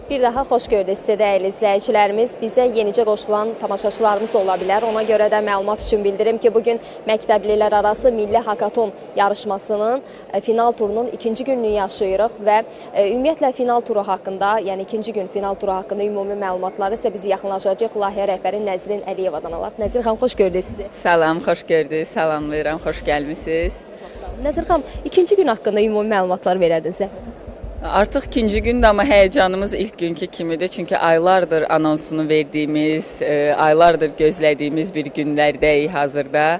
Bir daha xoş gördük sizi dəyərli izləyicilərimiz. Bizə yenicə qoşulan tamaşaçılarımız da ola bilər. Ona görə də məlumat üçün bildirim ki, bugün məktəblilər arası Milli Hakaton yarışmasının final turunun ikinci gününü yaşayırıq və ümumiyyətlə final turu haqqında, yəni ikinci gün final turu haqqında ümumi məlumatları isə biz yaxınlaşacağıq layihə rəhbəri Nəzrin Əliyevadan alaq. Nəzrin xanım, xoş gördük sizi. Salam, xoş gördük. Salamlayıram, xoş gəlmisiniz. Nəzrin xanım, ikinci gün haqqında ümumi məlumatlar verədinizə. Artıq ikinci gündür, amma həyəcanımız ilk günkü kimidir. Çünki aylardır anonsunu verdiyimiz, aylardır gözlədiyimiz bir günlərdəyik hazırda.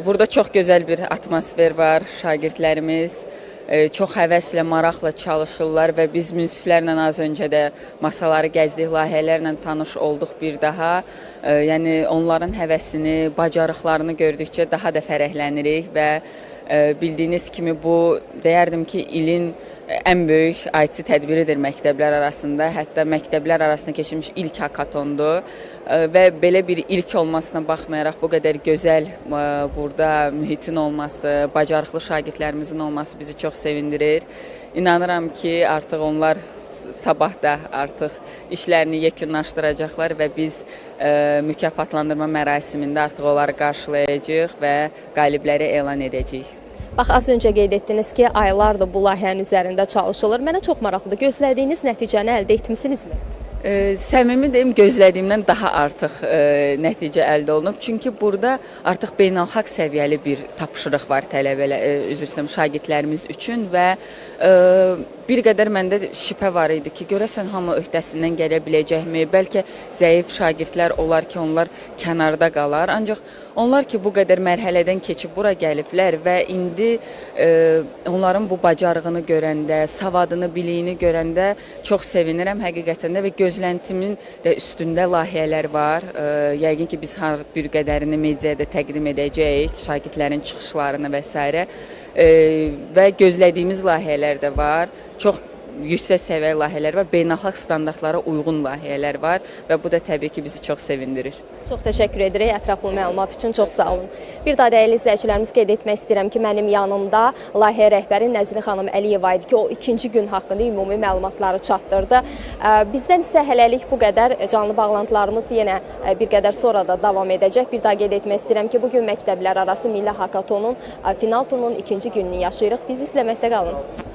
Burada çox gözəl bir atmosfer var. Şagirdlərimiz çox həvəslə, maraqla çalışırlar və biz münsiflərlə az öncə də masaları gəzdik, layihələrlə tanış olduq bir daha. Yəni onların həvəsini, bacarıqlarını gördükcə daha da fərəhlənirik və bildiyiniz kimi bu deyərdim ki, ilin ən böyük IT tədbiridir məktəblər arasında. Hətta məktəblər arasında keçirilmiş ilk hakatondur və belə bir ilk olmasına baxmayaraq bu qədər gözəl burada mühitin olması, bacarıqlı şagirdlərimizin olması bizi çox sevindirir. İnanıram ki, artıq onlar sabah da artıq işlərini yekunlaşdıracaqlar və biz mükafatlandırma mərasimində artıq onları qarşılayacağıq və qalibləri elan edəcəyik. Bax, az öncə qeyd etdiniz ki, aylardır bu layihənin üzərində çalışılır. Mənə çox maraqlıdır. Gözlədiyiniz nəticəni əldə etmisinizmi? Səmimi deyim, gözlədiyimdən daha artıq nəticə əldə olunub. Çünki burada artıq beynəlxalq səviyyəli bir tapşırıq var şagirdlərimiz üçün və bir qədər məndə şübhə var idi ki, görəsən hamı öhdəsindən gələ biləcəkmi? Bəlkə zəif şagirdlər olar ki, onlar kənarda qalar. Ancaq onlar ki, bu qədər mərhələdən keçib bura gəliblər və indi onların bu bacarığını görəndə, savadını, biliyini görəndə çox sevinirəm həqiqətən də və gözləntimin də üstündə layihələr var. Yəqin ki, biz hər bir qədərini mediada təqdim edəcəyik, şagirdlərin çıxışlarını və s. Və gözlədiyimiz layihələr də var. Çox yüksək səviyyə layihələr var, beynəlxalq standartlara uyğun layihələr var və bu da təbii ki, bizi çox sevindirir. Çox təşəkkür edirik ətraflı məlumat üçün, çox sağ olun. Bir daha dəyərli izləyicilərimiz qeyd etmək istəyirəm ki, mənim yanımda layihə rəhbəri Nəzrin xanım Əliyeva idi ki, o ikinci gün haqqında ümumi məlumatları çatdırdı. Bizdən isə hələlik bu qədər. Canlı bağlantılarımız yenə bir qədər sonra da davam edəcək. Bir daha qeyd etmək istəyirəm ki, bugün məktəblər arası Milli Hakatonun final turunun ikinci gününü yaşayırıq. Biz izləməkdə qalın.